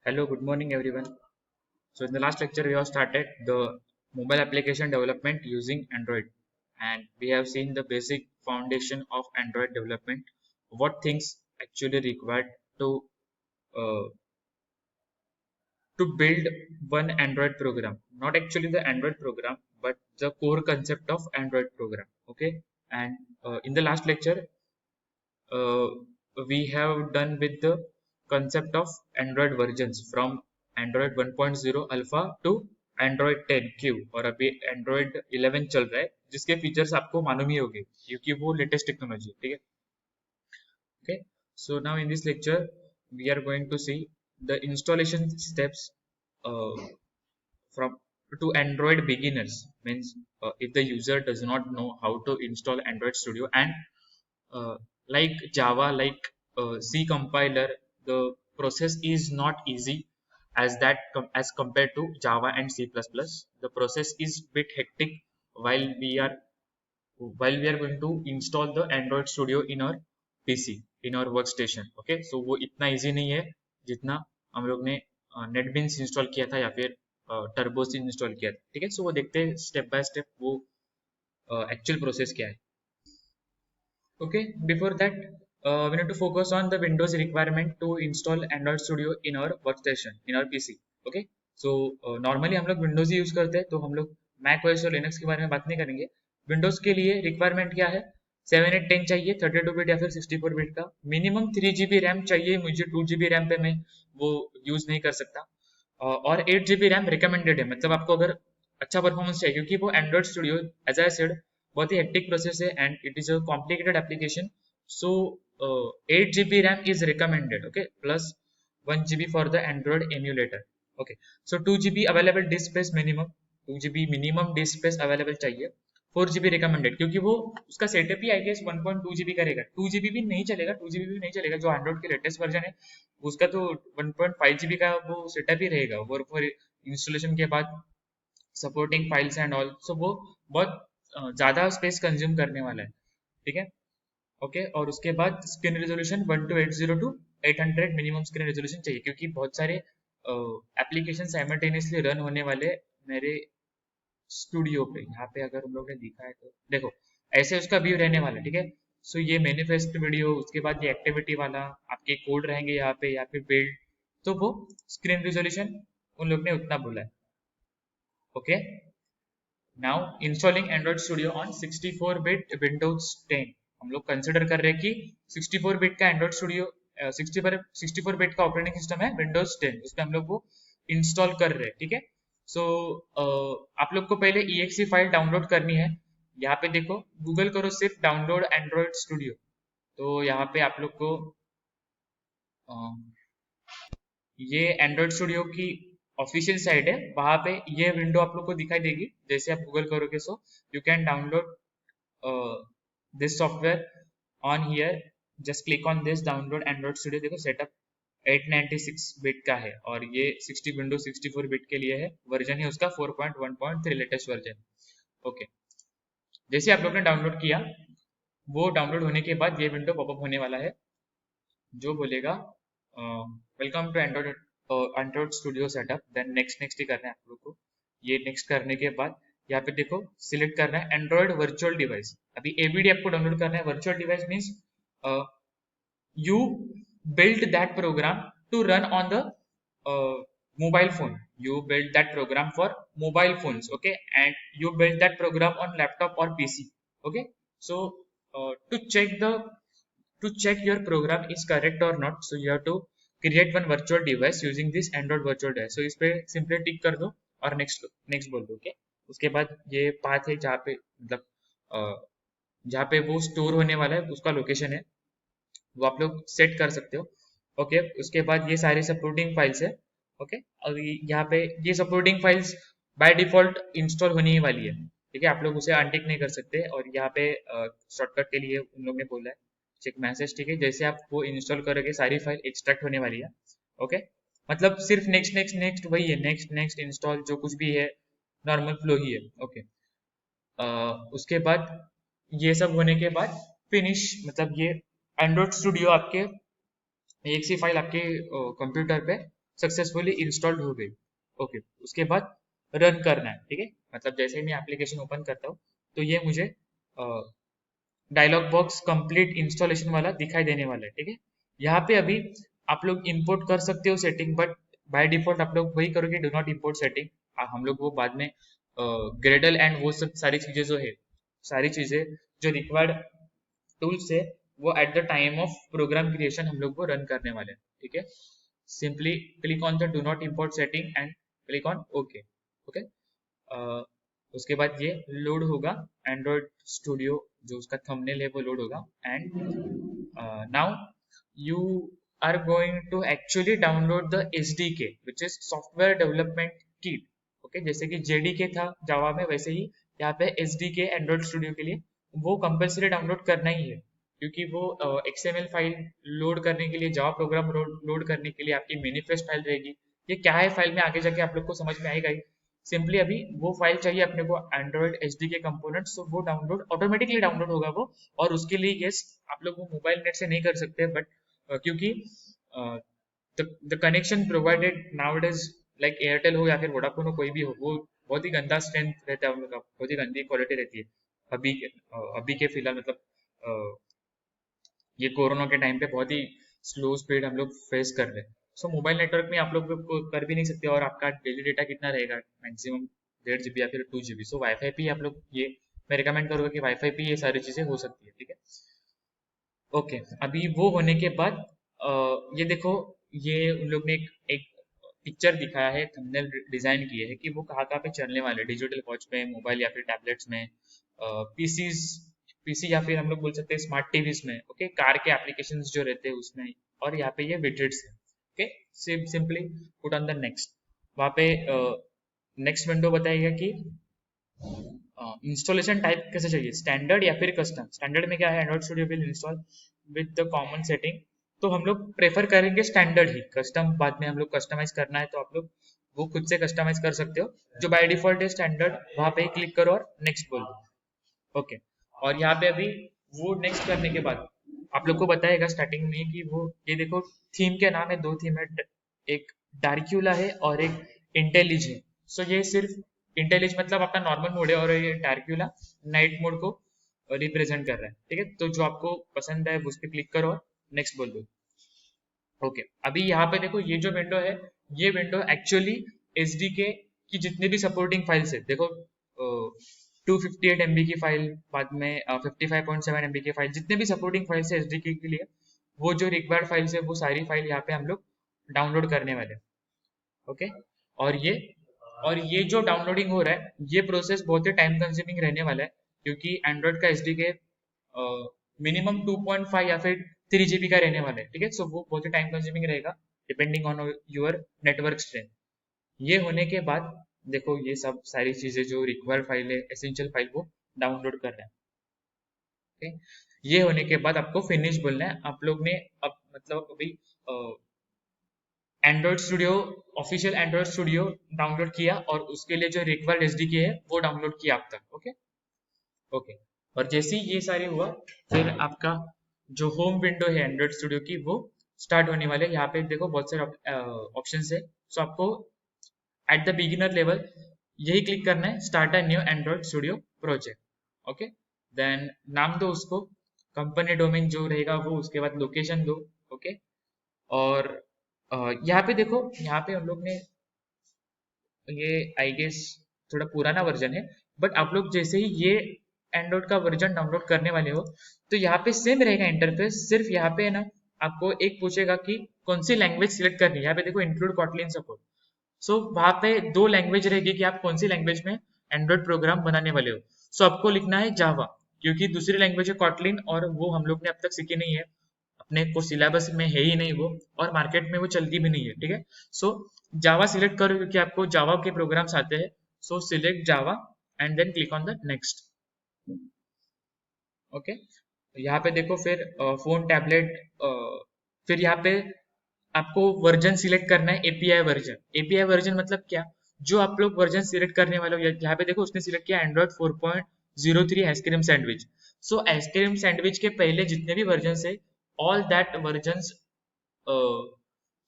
Hello, good morning everyone. So in the last lecture we have started the mobile application development using Android, and we have seen the basic foundation of Android development, what things actually required to uh, build one Android program. Not actually the Android program, but the core concept of Android program. Okay, and in the last lecture uh, we have done with the concept of Android versions from Android 1.0 alpha to Android 10 Q और अभी Android 11 चल रहा है जिसके features आपको मालूम ही होंगे क्योंकि वो लेटेस्ट टेक्नोलॉजी है ठीक है okay so now in this lecture we are going to see the installation steps uh, from to Android beginners means if the user does not know how to install Android Studio and like Java, like C compiler, the process is not easy as as compared to Java and C++. The process is bit hectic while we are going to install the Android Studio in our PC, in our workstation. Okay, so वो इतना easy नहीं है जितना हम लोग ने NetBeans install किया था या फिर टर्बोस इंस्टॉल किया था ठीक है सो वो देखते हैं स्टेप बाय स्टेप वो एक्चुअल प्रोसेस क्या है Okay, before that, we need to focus on the Windows requirement to install Android Studio in our workstation, in our PC. Okay, so normally हम लोग Windows ही यूज करते हैं तो हम लोग Mac OS और Linux के बारे में बात नहीं करेंगे. Windows के लिए रिक्वायरमेंट क्या है 7 8 10 चाहिए 32 बिट या फिर 64 बिट का मिनिमम 3 GB रैम चाहिए मुझे 2 GB रैम पे मैं वो यूज नहीं कर सकता और 8 GB रैम रिकमेंडेड है मतलब आपको अगर अच्छा परफॉर्मेंस चाहिए क्योंकि वो Android studio as I said बहुत ही हेक्टिक प्रोसेस है and it is a complicated application so 8 GB RAM is recommended okay plus 1 GB for the Android emulator okay so 2 GB available disk space minimum 2 GB minimum disk space available चाहिए 4 GB recommended क्योंकि वो उसका setup ही I guess 1.2 GB करेगा 2 GB भी नहीं चलेगा 2 GB भी नहीं चलेगा जो एंड्रॉइड के लेटेस्ट वर्जन है उसका तो 1.5 GB का वो सेटअप ही रहेगा वो फॉर इंस्टॉलेशन के बाद supporting files and all so वो बहुत ज्यादा स्पेस कंज्यूम करने वाला है ठीक है ओके और उसके बाद screen resolution 1280 to 800 minimum screen resolution चाहिए क्योंकि बहुत सारे एप्लीकेशन साइमल्टेनियसली रन होने वाले मेरे स्टूडियो पे यहाँ पे अगर हम लोग ने दिखा है तो देखो ऐसे उसका व्यू रहने वाला है ठीक है सो ये मैनिफेस्ट वीडियो उसके बाद ये एक्टिविटी वाला आपके कोड रहेंगे यहाँ पे बिल्ड तो वो स्क्रीन रेजोल्यूशन उन लोग ने उतना बोला है okay now installing Android studio on 64 bit Windows 10 हम लोग कंसिडर कर रहे हैं कि 64 बिट का एंड्रॉइड स्टूडियो 64 बिट का ऑपरेटिंग सिस्टम है विंडोज 10 उसमें हम लोग वो इंस्टॉल कर रहे हैं ठीक है सो आप लोग को पहले exe फाइल डाउनलोड करनी है यहाँ पे देखो गूगल करो सिर्फ डाउनलोड एंड्रॉइड स्टूडियो तो यहाँ पे आप लोग को अ, ये एंड्रॉइड स्टूडियो की ऑफिशियल साइट है वहां पे ये विंडो आप लोग को दिखाई देगी जैसे आप गूगल करोगे so you can download this software on here just click on this download Android studio देखो सेटअप 896 बिट का है और ये 60 विंडो 64 बिट के लिए है वर्जन है उसका 4.1.3 लेटेस्ट वर्जन ओके जैसे आप लोग ने डाउनलोड किया वो डाउनलोड होने के बाद ये विंडो पॉपअप होने वाला है जो बोलेगा welcome to Android Studio setup then next next ही करना है आप लोग को ये नेक्स्ट करने के बाद यहाँ पे देखो सिलेक्ट करना है एंड्रॉइड वर्चुअल डिवाइस अभी एबीडी आपको डाउनलोड करना है virtual device means you built that program to run on the mobile phone you built that program for mobile phones okay and you built that program on laptop or pc okay so to check your program is correct or not so you have to create one virtual device using this android virtual device so इस पे simply टिक कर दो और next next बोल दो okay उसके बाद ये पाथ है जहाँ पे मतलब जहाँ पे वो स्टोर होने वाला है उसका लोकेशन है वो आप लोग सेट कर सकते हो ओके उसके बाद ये सारी सपोर्टिंग फाइल्स है ओके और यहाँ पे ये supporting files by default install होने ही वाली है ठीक है आप लोग उसे अनटिक नहीं कर सकते और यहाँ पे शॉर्टकट के लिए उन लोग ने बोला है चेक मैसेज ठीक है जैसे आप वो इंस्टॉल करोगे सारी फाइल एक्सट्रैक्ट होने वाली है ओके मतलब सिर्फ नेक्स्ट नेक्स्ट नेक्स्ट वही है नेक्स्ट नेक्स्ट इंस्टॉल जो कुछ भी है नॉर्मल फ्लो ही है ओके उसके बाद ये सब होने के बाद फिनिश मतलब ये एंड्रॉइड स्टूडियो आपके एक सी फाइल आपके कंप्यूटर पे सक्सेसफुली इंस्टॉल्ड हो गई। ओके, उसके बाद रन करना है, ठीक है। मतलब जैसे ही मैं एप्लीकेशन ओपन करता हूँ तो ये मुझे डायलॉग बॉक्स कंप्लीट इंस्टॉलेशन वाला दिखाई देने वाला है, ठीक है। यहाँ पे अभी आप लोग इंपोर्ट कर सकते हो सेटिंग, बट बाय डिफॉल्ट आप लोग वही करोगे, डू नॉट इंपोर्ट सेटिंग। हम लोग वो बाद में ग्रेडल एंड वो सब सारी चीजें जो है, सारी चीजें जो रिक्वायर्ड टूल्स है, वो at the time of program creation हम लोग वो रन करने वाले हैं, ठीक है। Simply click on the do not import setting and click on okay. Okay, उसके बाद ये लोड होगा, एंड्रॉइड स्टूडियो जो उसका थंबनेल है वो लोड होगा। And now you are going to actually download the SDK which is software development kit। Okay, जैसे कि JDK था जावा में, वैसे ही यहाँ पे SDK एंड्रॉइड स्टूडियो के लिए वो कंपलसरी डाउनलोड करना ही है, क्योंकि वो XML फाइल लोड करने के लिए, जावा प्रोग्राम लोड करने के लिए आपकी मैनिफेस्ट फाइल रहेगी। ये क्या है फाइल में आगे जाके आप लोग को समझ में आएगा ही। सिंपली अभी वो फाइल चाहिए अपने को, एंड्रॉइड SDK कंपोनेंट्स, तो वो डाउनलोड ऑटोमेटिकली डाउनलोड होगा वो। और उसके लिए यस, आप लोग वो मोबाइल नेट से नहीं कर सकते, बट क्योंकि the connection provided nowadays like Airtel हो या फिर वोडाफोन हो, कोई भी हो, वो बहुत ही गंदा स्ट्रेंथ रहता है उन लोग का, बहुत ही गंदी क्वालिटी रहती है अभी के फिलहाल। मतलब ये कोरोना के टाइम पे बहुत ही स्लो स्पीड हम लोग फेस कर रहे हैं। सो मोबाइल नेटवर्क में आप लोग को कर भी नहीं सकते, और आपका डेली डेटा कितना रहेगा, मैक्सिमम 1.5 GB या फिर 2 GB। सो वाईफाई पे आप लोग ये, मैं रिकमेंड करूँगा कि वाईफाई पे ये सारी चीज़ें हो सकती है, ठीक है। ओके, अभी वो होने के बाद ये देखो, ये उन लोग ने एक पिक्चर दिखाया है, थंबनेल डिजाइन किए है कि वो कहाँ कहाँ पे चलने वाले, डिजिटल वॉच पे, मोबाइल या फिर टैबलेट्स में, पीसीज, पीसी या फिर हम लोग बोल सकते हैं स्मार्ट टीवीज में, ओके, कार के एप्लीकेशंस जो रहते हैं उसमें। और यहाँ पे ये विजेट्स है, okay. Simply put on the next, वहाँ पे नेक्स्ट विंडो बताएगा कि इंस्टॉलेशन टाइप कैसे चाहिए, स्टैंडर्ड या फिर कस्टम। स्टैंडर्ड में क्या है, Android studio will install with the common setting, तो हम लोग प्रेफर करेंगे स्टैंडर्ड ही। कस्टम बाद में हम लोग कस्टमाइज करना है तो आप लोग वो खुद से कस्टमाइज कर सकते हो। जो बाय डिफॉल्ट है स्टैंडर्ड, वहां पे ही क्लिक करो और नेक्स्ट बोल दो, ओके। और यहाँ पे अभी वो नेक्स्ट करने के बाद आप लोग को बताएगा स्टार्टिंग में कि वो, ये देखो थीम के नाम है, दो थीम है, एक डार्क्यूला है और एक इंटेलिज है। सो ये सिर्फ इंटेलिज मतलब अपना नॉर्मल मोड है, और ये डार्क्यूला नाइट मोड को रिप्रेजेंट कर रहा है, ठीक है। तो जो आपको पसंद है उस पर क्लिक करो और नेक्स्ट बोल दो, ओके। अभी यहाँ पे देखो ये जो विंडो है, ये विंडो एक्चुअली SDK की जितने भी सपोर्टिंग फाइल्स है, देखो 258 MB की फाइल, बाद में 55.7 MB की फाइल, जितने भी सपोर्टिंग फाइल्स है SDK के लिए, वो जो रिक्वायर्ड फाइल्स है वो सारी फाइल यहाँ पे हम लोग डाउनलोड करने वाले हैं, ओके। और ये और ये जो डाउनलोडिंग हो रहा है, ये प्रोसेस बहुत ही टाइम कंज्यूमिंग रहने वाला है, क्योंकि एंड्रॉइड का SDK मिनिमम 2.5 या फिर 3 GB का रहने वाला है, ठीक है। सो वो बहुत ही टाइम कंज्यूमिंग रहेगा, depending on your network strength. ये होने के बाद देखो, ये सब सारी चीजें जो रिक्वायर्ड फाइल है, एसेंशियल फाइल, वो डाउनलोड कर रहे हैं, ओके। ये होने के बाद आपको फिनिश बोलना है। आप लोग ने अब मतलब अभी Android studio, official Android studio download किया, और उसके लिए जो रिक्वायर्ड SDK है वो डाउनलोड किया अब तक, ओके। ओके, और जैसे ही ये सारे हुआ, फिर आपका जो होम विंडो है एंड्रॉइड स्टूडियो की, वो स्टार्ट होने वाले। यहाँ पे देखो बहुत सारे ऑप्शंस है। सो आपको एट द बिगिनर लेवल यही क्लिक करना है, start a new Android studio project, okay. Then नाम दो उसको, कंपनी डोमेन जो रहेगा वो, उसके बाद लोकेशन दो, ओके। और यहाँ पे देखो, यहाँ पे हम लोग ने ये आई गेस थोड़ा पुराना वर्जन है, बट आप लोग जैसे ही ये एंड्रॉइड का वर्जन डाउनलोड करने वाले हो, तो यहाँ पे सेम रहेगा इंटरफेस, सिर्फ यहाँ पे है ना, आपको एक पूछेगा कि कौन सी लैंग्वेज सिलेक्ट करनी है। यहाँ पे देखो इंक्लूड कॉटलिन सपोर्ट। सो वहां पे दो लैंग्वेज रहेगी कि आप कौन सी लैंग्वेज में एंड्रॉइड प्रोग्राम बनाने वाले हो। सो आपको लिखना है जावा, क्योंकि दूसरी लैंग्वेज है कॉटलिन, और वो हम लोग ने अब तक सीखी नहीं है, अपने को सिलेबस में है ही नहीं वो, और मार्केट में वो चलती भी नहीं है, ठीक है। सो जावा सिलेक्ट करो, क्योंकि आपको जावा के प्रोग्राम्स आते हैं। So select Java and then click on the next, okay. यहाँ पे देखो फिर फोन, टैबलेट, फिर यहाँ पे आपको वर्जन सिलेक्ट करना है, एपीआई वर्जन। एपीआई वर्जन मतलब क्या, जो आप लोग वर्जन सिलेक्ट करने वाले हो, यहाँ पे देखो उसने सिलेक्ट किया एंड्रॉइड 4.03 आइसक्रीम सैंडविच। सो आइसक्रीम सैंडविच के पहले जितने भी वर्जन है, all that version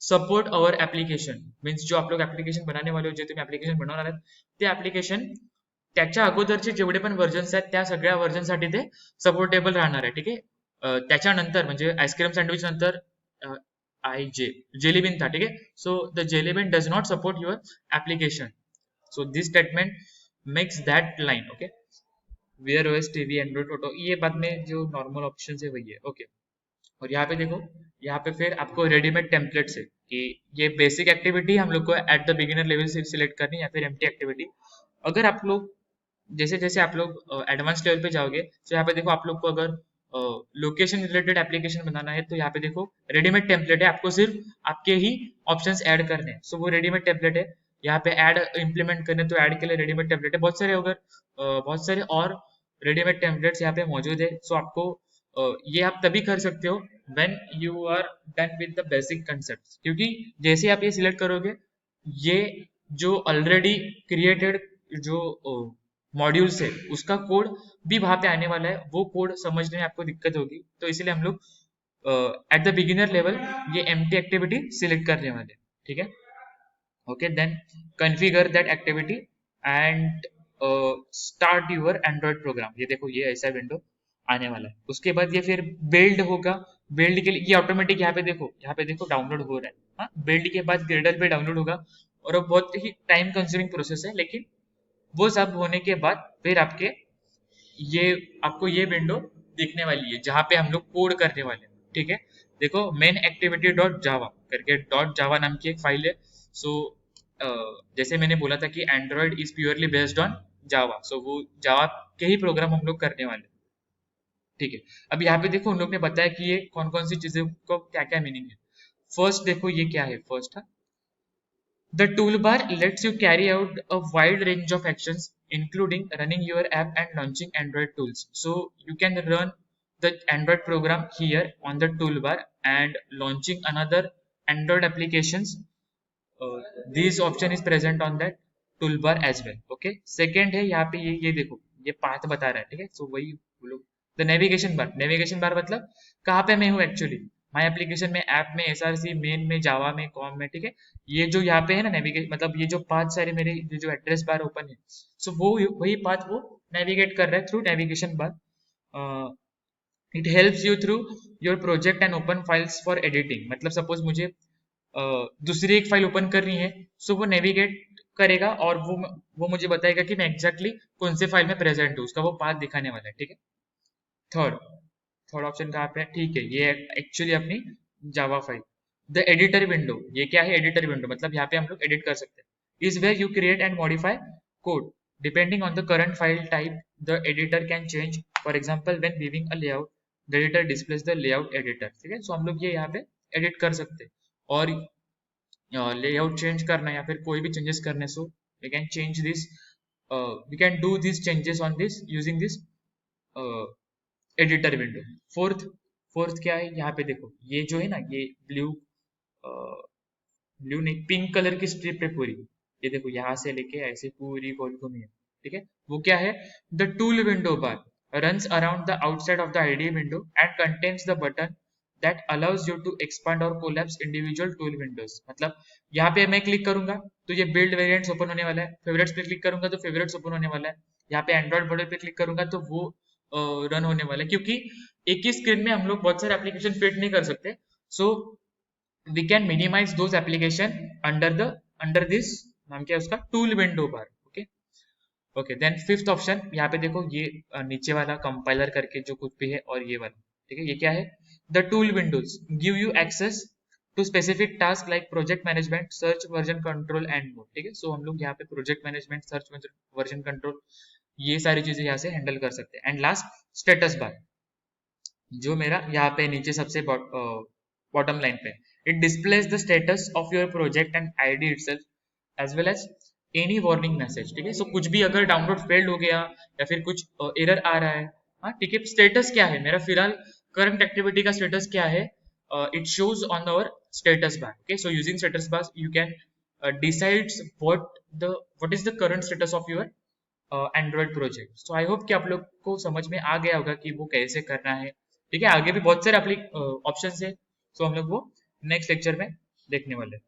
support our application means जो आप लोग ऍप्लिकेशन बनाने वाले हो जे तुम्ही ऍप्लिकेशन बनवणार आहात ते ऍप्लिकेशन त्याच्या अगोदरचे जेवढे पण व्हर्जन्स आहेत त्या सगळ्या व्हर्जनसाठी ते सपोर्टेबल राहणार आहे. ठीक आहे. त्याच्यानंतर म्हणजे आईस्क्रीम सँडविच नंतर आय जे जेलीबिन था. ठीक है. So the jelly bean does not support your application. So this statement makes that line. Okay. Where OS TV Android auto ये बाद में जो नॉर्मल ऑप्शन है वही है. ओके. और यहाँ पे देखो, यहाँ पे फिर आपको रेडीमेड टेम्पलेट्स है कि ये बेसिक एक्टिविटी हम लोग को एट द बिगिनर लेवल से सिलेक्ट करनी है या फिर एम्प्टी एक्टिविटी. अगर आप लोग जैसे जैसे आप लोग एडवांस लेवल पे जाओगे तो यहाँ पे देखो आप लोग को अगर लोकेशन रिलेटेड एप्लीकेशन बनाना है तो यहाँ पे देखो रेडीमेड टेम्पलेट है, आपको सिर्फ आपके ही ऑप्शंस ऐड करने हैं. सो वो रेडीमेड टेम्पलेट है. यहाँ पे ऐड इम्प्लीमेंट करने तो ऐड के लिए रेडीमेड टेम्पलेट है. बहुत सारे अगर बहुत सारे और रेडीमेड टेम्पलेट्स यहाँ पे मौजूद है. सो आपको ये आप तभी कर सकते हो when you are done with the basic concept, क्योंकि जैसे आप ये सिलेक्ट करोगे ये जो ऑलरेडी क्रिएटेड जो मॉड्यूल्स है उसका कोड भी वहां पे आने वाला है. वो कोड समझने में आपको दिक्कत होगी तो इसलिए हम लोग एट द बिगिनर लेवल ये एम्प्टी एक्टिविटी सिलेक्ट करने वाले हैं. ठीक है. Okay. Then configure that activity and start your Android program. ये देखो ये ऐसा विंडो आने वाला है. उसके बाद ये फिर बिल्ड होगा. बिल्ड के लिए ये ऑटोमेटिक यहाँ पे देखो डाउनलोड हो रहा है. हाँ, बिल्ड के बाद ग्रेडल पे डाउनलोड होगा और वो बहुत ही टाइम कंज्यूमिंग प्रोसेस है, लेकिन वो सब होने के बाद फिर ये आपको ये विंडो दिखने वाली है जहां पे हम लोग कोड करने वाले हैं. ठीक है. देखो मेन एक्टिविटी डॉट जावा करके डॉट जावा नाम की एक फाइल है. सो जैसे मैंने बोला था कि Android is purely based on Java, so वो जावा के ही प्रोग्राम हम लोग करने वाले हैं. ठीक है. अब यहाँ पे देखो उन लोग ने बताया कि ये कौन कौन सी चीजों को क्या क्या मीनिंग है. फर्स्ट देखो ये क्या है. First the toolbar lets you carry out a wide range of actions, including running your app and launching Android tools. So you can run the Android program here on the toolbar and launching another Android applications. This option is present on that toolbar as well. Okay. Second है यहाँ पे ये देखो ये path बता रहा है. ठीक है. So वही बोलो द नेविगेशन बार मतलब कहाँ पे मैं हूँ एक्चुअली. माई एप्लीकेशन में, ऐप में, एसआरसी, मेन में, जावा में, कॉम में. ठीक है. ये जो यहाँ पे है ना नेविगेट मतलब ये जो पाथ सारे मेरे जो एड्रेस बार ओपन है, सो वो वही पाथ वो नेविगेट कर रहा है through navigation bar. It helps you through your project and open files for editing. मतलब सपोज मुझे दूसरी एक फाइल ओपन करनी है, सो वो नेविगेट करेगा और वो मुझे बताएगा कि मैं एग्जैक्टली कौन से फाइल में प्रेजेंट हूँ, उसका वो पाथ दिखाने वाला है. ठीक है. थर्ड ऑप्शन कहाँ पे है. ठीक है. ये एक्चुअली अपनी Java file. The editor window, ये क्या है. एडिटर विंडो मतलब यहाँ पे हम लोग एडिट कर सकते हैं. Is where you create and modify code depending on the current file type. The editor can change. For example when viewing a layout the editor displays the layout editor. ठीक है. सो हम लोग ये यहाँ पे एडिट कर सकते हैं और लेआउट चेंज करना या फिर कोई भी चेंजेस करने, so we can change this, we can do this changes on this using this editor window. Fourth क्या है. यहाँ पे देखो ये जो है ना ये ब्लू नहीं पिंक कलर की स्ट्रिप है पूरी. ये देखो यहाँ से लेके ऐसे पूरी गोल घूमी है. ठीक है. वो क्या है. The tool window bar runs around the outside of the IDE window and contains the button that allows you to expand or collapse individual tool windows. मतलब यहाँ पे मैं क्लिक करूंगा तो ये बिल्ड वेरिएंट्स ओपन होने वाला है. फेवरेट्स पे क्लिक करूंगा तो फेवरेट्स ओपन होने वाला है. यहाँ पे एंड्रॉइड मॉडल पे क्लिक करूंगा तो वो रन होने वाला है, क्योंकि एक ही स्क्रीन में हम लोग बहुत सारे एप्लीकेशन फिट नहीं कर सकते. So we can minimize those application under this नाम क्या है उसका tool window bar. Okay. Then fifth option यहाँ पे देखो ये नीचे वाला कंपाइलर करके जो कुछ भी है और ये वाला. ठीक है. ये क्या है. The tool windows give you access to specific task like project management, search, version control and more. ठीक है. सो हम लोग यहाँ पे project management, search, version control ये सारी चीजें यहाँ से हैंडल कर सकते हैं. एंड लास्ट स्टेटस बार जो मेरा यहाँ पे नीचे सबसे बॉटम लाइन पे, it displays the status of your project and ID itself as well as any warning message. ठीक है. सो कुछ भी अगर डाउनलोड फेल्ड हो गया या फिर कुछ एरर आ रहा है, हाँ ठीक है, स्टेटस क्या है मेरा फिलहाल करंट एक्टिविटी का स्टेटस क्या है, it shows on our status bar. Okay. So using status bar you can decides what is the current status of your Android project. So I hope कि आप लोग को समझ में आ गया होगा कि वो कैसे करना है. ठीक है. आगे भी बहुत सारे ऑप्शन है, सो हम लोग वो नेक्स्ट लेक्चर में देखने वाले हैं।